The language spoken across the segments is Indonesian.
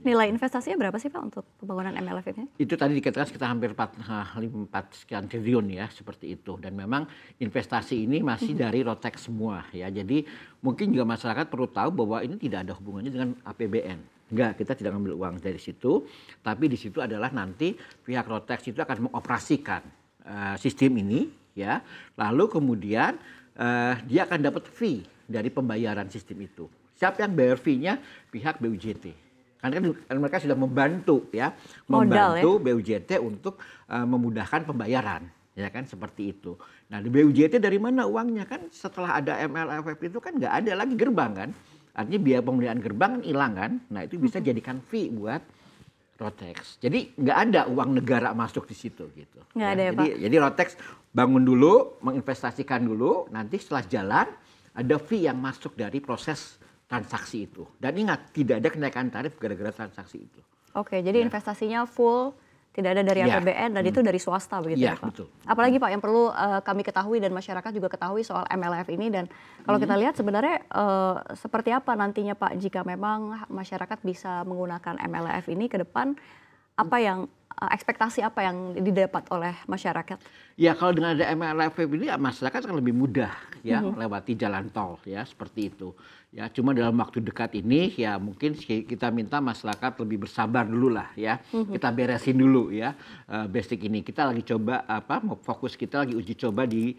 Nilai investasinya berapa sih Pak untuk pembangunan MLF ini? Itu tadi dikatakan sekitar hampir 4 sekian triliun ya, seperti itu. Dan memang investasi ini masih dari Rotex semua ya. Jadi mungkin juga masyarakat perlu tahu bahwa ini tidak ada hubungannya dengan APBN. Enggak, kita tidak ambil uang dari situ. Tapi di situ adalah nanti pihak Rotex itu akan mengoperasikan sistem ini ya. Lalu kemudian dia akan dapat fee dari pembayaran sistem itu. Siapa yang bayar fee-nya? Pihak BUJT. Karena kan mereka sudah membantu ya, membantu BUJT untuk memudahkan pembayaran, ya kan seperti itu. Nah di BUJT dari mana uangnya kan? Setelah ada MLFF itu kan nggak ada lagi gerbang kan? Artinya biaya pemeliharaan gerbang kan hilang kan? Nah itu bisa jadikan fee buat Rotex. Jadi nggak ada uang negara masuk di situ gitu. Nggak ada ya Pak? Jadi Rotex bangun dulu, menginvestasikan dulu, nanti setelah jalan ada fee yang masuk dari proses transaksi itu. Dan ingat, tidak ada kenaikan tarif gara-gara transaksi itu. Oke, jadi investasinya full, tidak ada dari APBN, dan itu dari swasta begitu ya Pak? Betul. Apalagi Pak yang perlu kami ketahui dan masyarakat juga ketahui soal MLF ini. Dan kalau kita lihat sebenarnya seperti apa nantinya Pak jika memang masyarakat bisa menggunakan MLF ini ke depan, apa yang ekspektasi apa yang didapat oleh masyarakat? Ya kalau dengan ada MLF ini masyarakat akan lebih mudah ya lewati jalan tol ya seperti itu. Ya cuma dalam waktu dekat ini ya mungkin kita minta masyarakat lebih bersabar dulu lah ya. Kita beresin dulu ya basic ini. Kita lagi coba fokus kita lagi uji coba di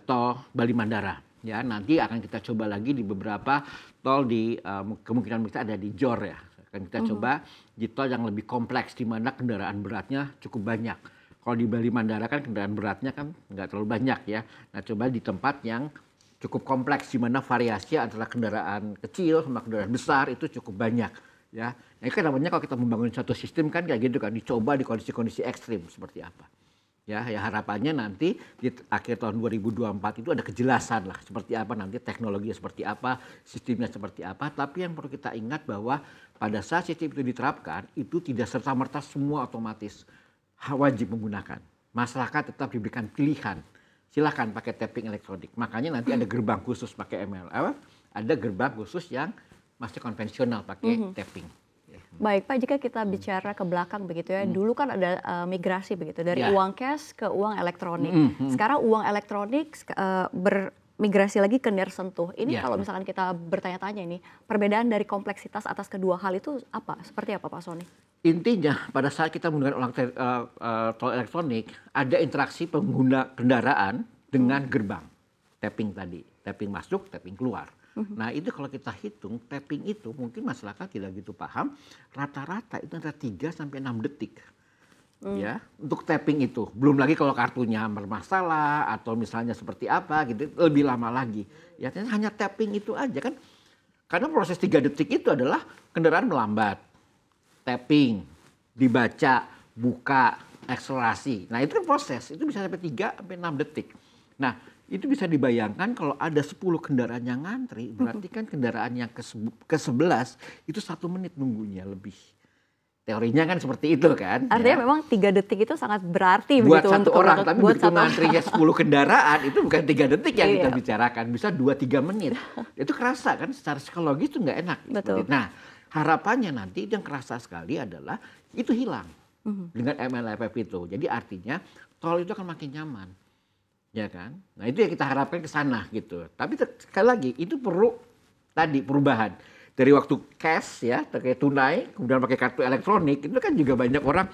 tol Bali Mandara. Ya nanti akan kita coba lagi di beberapa tol di kemungkinan kita ada di JOR ya. Akan kita coba di tol yang lebih kompleks di mana kendaraan beratnya cukup banyak. Kalau di Bali Mandara kan kendaraan beratnya kan nggak terlalu banyak ya. Nah coba di tempat yang cukup kompleks di mana variasi antara kendaraan kecil sama kendaraan besar itu cukup banyak ya. Nah itu kan namanya kalau kita membangun satu sistem kan kayak gitu kan, dicoba di kondisi-kondisi ekstrim seperti apa. Ya harapannya nanti di akhir tahun 2024 itu ada kejelasan lah seperti apa nanti teknologinya seperti apa, sistemnya seperti apa. Tapi yang perlu kita ingat bahwa pada saat sistem itu diterapkan itu tidak serta-merta semua otomatis wajib menggunakan. Masyarakat tetap diberikan pilihan. Silakan pakai tapping elektronik. Makanya nanti ada gerbang khusus pakai MLF, ada gerbang khusus yang masih konvensional pakai tapping. Baik Pak, jika kita bicara ke belakang begitu ya, dulu kan ada migrasi begitu dari uang cash ke uang elektronik. Sekarang uang elektronik bermigrasi lagi ke nirsentuh. Ini kalau misalkan kita bertanya-tanya ini, perbedaan dari kompleksitas atas kedua hal itu apa? Seperti apa Pak Sony? Intinya pada saat kita menggunakan tol elektronik ada interaksi pengguna kendaraan dengan gerbang tapping tadi, tapping masuk, tapping keluar. Nah itu kalau kita hitung tapping itu mungkin masyarakat tidak gitu paham, rata-rata itu antara 3 sampai 6 detik. Ya, untuk tapping itu. Belum lagi kalau kartunya bermasalah atau misalnya seperti apa gitu lebih lama lagi. Ya hanya tapping itu aja kan. Karena proses 3 detik itu adalah kendaraan melambat. Tapping, dibaca, buka, akselerasi. Nah itu kan proses, itu bisa sampai 3 sampai 6 detik. Nah itu bisa dibayangkan kalau ada 10 kendaraan yang ngantri, berarti kan kendaraan yang ke-11 itu 1 menit nunggunya lebih. Teorinya kan seperti itu kan. Artinya memang 3 detik itu sangat berarti buat begitu satu orang, tapi buat begitu ngantrinya 10 kendaraan itu bukan 3 detik yang kita bicarakan, bisa 2-3 menit. Itu kerasa kan secara psikologis itu nggak enak. Betul. Nah harapannya nanti yang kerasa sekali adalah itu hilang dengan MLFF itu. Jadi artinya tol itu akan makin nyaman, ya kan? Nah itu yang kita harapkan ke sana gitu. Tapi sekali lagi itu perlu tadi perubahan dari waktu cash ya terkait tunai, kemudian pakai kartu elektronik itu kan juga banyak orang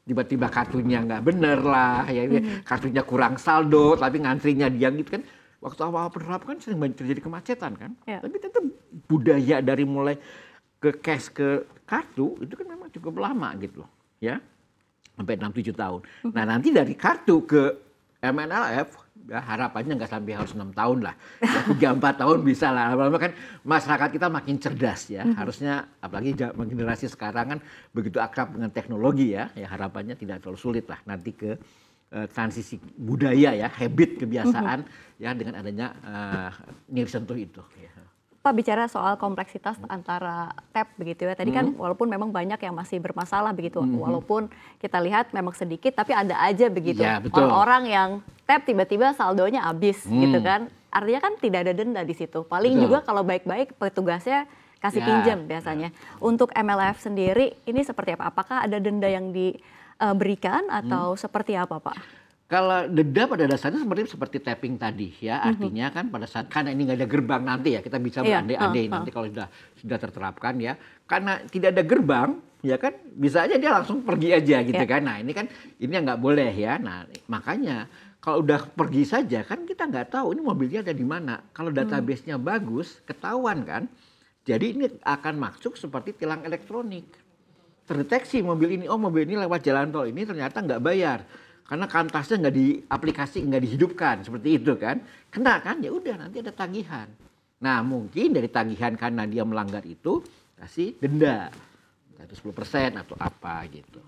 tiba-tiba kartunya nggak bener lah, ya kartunya kurang saldo, tapi ngantrinya dia gitu kan. Waktu awal penerapan kan sering terjadi kemacetan kan. Ya. Tapi tetap budaya dari mulai ke cash ke kartu itu kan memang cukup lama gitu loh ya sampai 6-7 tahun. Nah nanti dari kartu ke MNLF ya, harapannya nggak sampai harus 6 tahun lah ya, 3-4 tahun bisa lah. Lama-lama kan masyarakat kita makin cerdas ya harusnya, apalagi generasi sekarang kan begitu akrab dengan teknologi ya harapannya tidak terlalu sulit lah nanti ke transisi budaya ya, habit kebiasaan ya dengan adanya nirsentuh itu ya. Pak bicara soal kompleksitas antara tap begitu ya. Tadi kan walaupun memang banyak yang masih bermasalah begitu. Walaupun kita lihat memang sedikit tapi ada aja begitu. Ya, orang-orang yang tap tiba-tiba saldonya habis gitu kan. Artinya kan tidak ada denda di situ. Paling juga kalau baik-baik petugasnya kasih pinjam biasanya. Untuk MLF sendiri ini seperti apa? Apakah ada denda yang diberikan atau seperti apa, Pak? Kalau denda pada dasarnya seperti tapping tadi ya, artinya kan pada saat karena ini nggak ada gerbang nanti ya, kita bisa berandai-andai nanti kalau sudah terterapkan ya, karena tidak ada gerbang ya kan bisa aja dia langsung pergi aja gitu kan. Nah ini kan ini yang nggak boleh ya. Nah makanya kalau udah pergi saja kan kita nggak tahu ini mobilnya ada di mana. Kalau database-nya bagus ketahuan kan. Jadi ini akan masuk seperti tilang elektronik. Terdeteksi mobil ini, oh mobil ini lewat jalan tol ini ternyata nggak bayar. Karena kantasnya nggak di aplikasi, nggak dihidupkan seperti itu kan, kena kan, ya udah nanti ada tagihan. Nah mungkin dari tagihan karena dia melanggar itu kasih denda, 10% atau apa gitu.